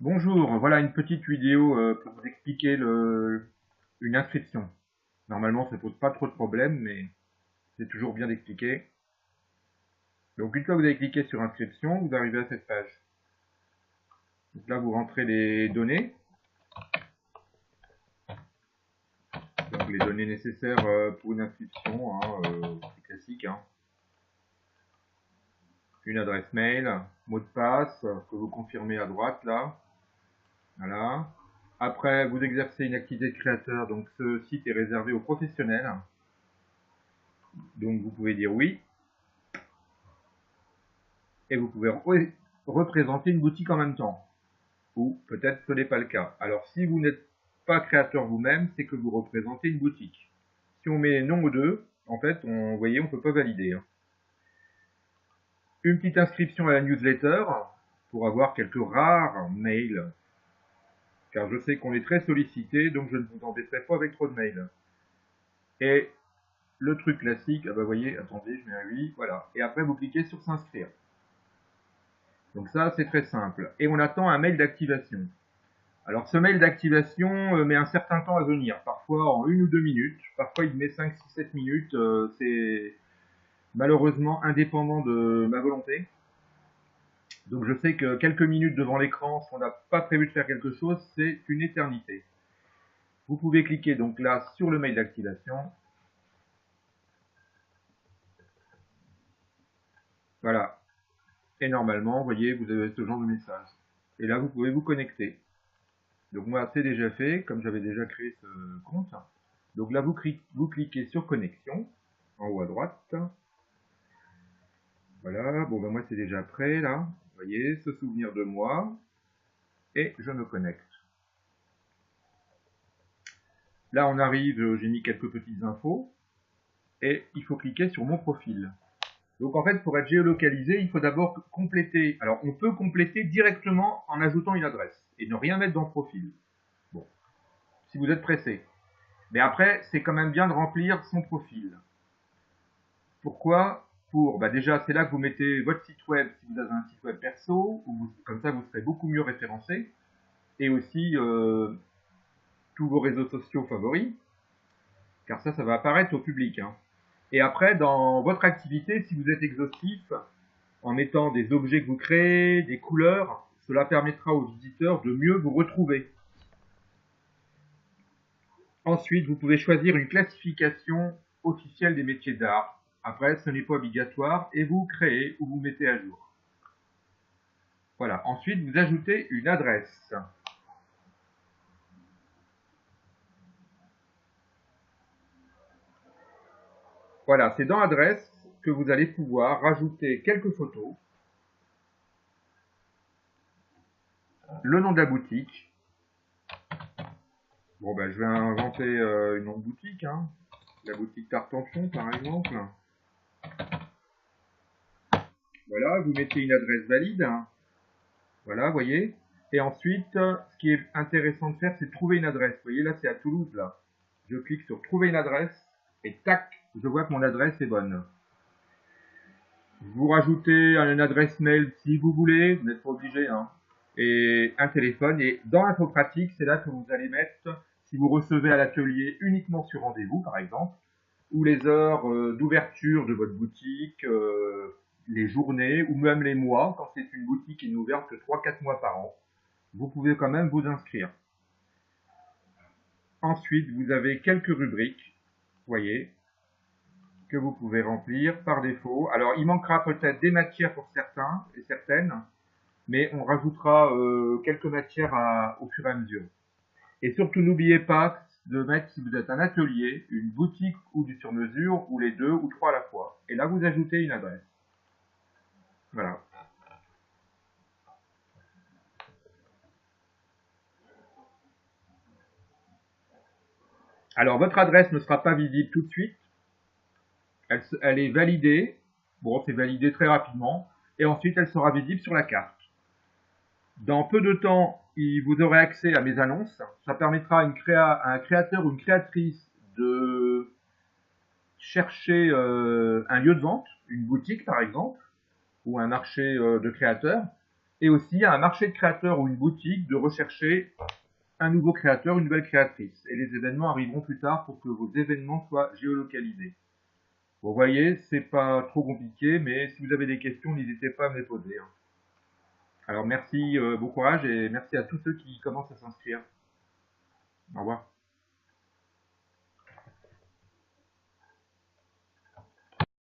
Bonjour, voilà une petite vidéo pour vous expliquer une inscription. Normalement, ça ne pose pas trop de problèmes, mais c'est toujours bien d'expliquer. Donc, une fois que vous avez cliqué sur inscription, vous arrivez à cette page. Donc là, vous rentrez les données, donc les données nécessaires pour une inscription, c'est classique. Une adresse mail, mot de passe que vous confirmez à droite là. Voilà. Après, vous exercez une activité de créateur, donc ce site est réservé aux professionnels. Donc vous pouvez dire oui. Et vous pouvez représenter une boutique en même temps. Ou peut-être ce n'est pas le cas. Alors si vous n'êtes pas créateur vous-même, c'est que vous représentez une boutique. Si on met non aux deux, en fait, vous voyez, on ne peut pas valider. Une petite inscription à la newsletter pour avoir quelques rares mails. Car je sais qu'on est très sollicité, donc je ne vous embêterai pas avec trop de mails. Et le truc classique, ah bah vous voyez, attendez, je mets un oui, voilà. Et après, vous cliquez sur s'inscrire. Donc ça, c'est très simple. Et on attend un mail d'activation. Alors ce mail d'activation met un certain temps à venir, parfois en 1 ou 2 minutes, parfois il met 5, 6, 7 minutes, c'est malheureusement indépendant de ma volonté. Donc je sais que quelques minutes devant l'écran, si on n'a pas prévu de faire quelque chose, c'est une éternité. Vous pouvez cliquer donc là sur le mail d'activation. Voilà. Et normalement, vous voyez, vous avez ce genre de message. Et là, vous pouvez vous connecter. Donc moi, c'est déjà fait, comme j'avais déjà créé ce compte. Donc là, vous cliquez sur connexion, en haut à droite. Voilà, bon ben moi c'est déjà prêt là. Vous voyez, se souvenir de moi. Et je me connecte. Là, on arrive, j'ai mis quelques petites infos. Et il faut cliquer sur mon profil. Donc en fait, pour être géolocalisé, il faut d'abord compléter. Alors, on peut compléter directement en ajoutant une adresse et ne rien mettre dans le profil. Bon, si vous êtes pressé. Mais après, c'est quand même bien de remplir son profil. Pourquoi? Déjà, c'est là que vous mettez votre site web si vous avez un site web perso, comme ça vous serez beaucoup mieux référencé. Et aussi tous vos réseaux sociaux favoris, car ça va apparaître au public. Et après, dans votre activité, si vous êtes exhaustif, en mettant des objets que vous créez, des couleurs, cela permettra aux visiteurs de mieux vous retrouver. Ensuite, vous pouvez choisir une classification officielle des métiers d'art. Après, ce n'est pas obligatoire et vous créez ou vous mettez à jour. Voilà. Ensuite, vous ajoutez une adresse. Voilà, c'est dans adresse que vous allez pouvoir rajouter quelques photos, le nom de la boutique. Bon, ben, je vais inventer une nom de boutique, la boutique Tartanchon, par exemple. Voilà, vous mettez une adresse valide. Voilà, vous voyez. Et ensuite, ce qui est intéressant de faire, c'est de trouver une adresse. Vous voyez, là, c'est à Toulouse, là. Je clique sur trouver une adresse et tac, je vois que mon adresse est bonne. Vous rajoutez une adresse mail si vous voulez, vous n'êtes pas obligé, et un téléphone. Et dans l'info pratique, c'est là que vous allez mettre, si vous recevez à l'atelier uniquement sur rendez-vous, par exemple, ou les heures d'ouverture de votre boutique, les journées, ou même les mois, quand c'est une boutique qui n'est ouverte que 3-4 mois par an. Vous pouvez quand même vous inscrire. Ensuite, vous avez quelques rubriques, voyez, que vous pouvez remplir par défaut. Alors, il manquera peut-être des matières pour certains et certaines, mais on rajoutera quelques matières au fur et à mesure. Et surtout, n'oubliez pas de mettre, si vous êtes un atelier, une boutique ou du sur-mesure, ou les deux ou trois à la fois. Et là, vous ajoutez une adresse. Voilà. Alors, votre adresse ne sera pas visible tout de suite. Elle est validée. Bon, c'est validé très rapidement. Et ensuite, elle sera visible sur la carte. Dans peu de temps, vous aurez accès à mes annonces. Ça permettra à un créateur ou une créatrice de chercher un lieu de vente, une boutique par exemple, ou un marché de créateurs. Et aussi à un marché de créateurs ou une boutique de rechercher un nouveau créateur, une nouvelle créatrice. Et les événements arriveront plus tard pour que vos événements soient géolocalisés. Vous voyez, c'est pas trop compliqué, mais si vous avez des questions, n'hésitez pas à me les poser. Alors merci, bon courage et merci à tous ceux qui commencent à s'inscrire. Au revoir.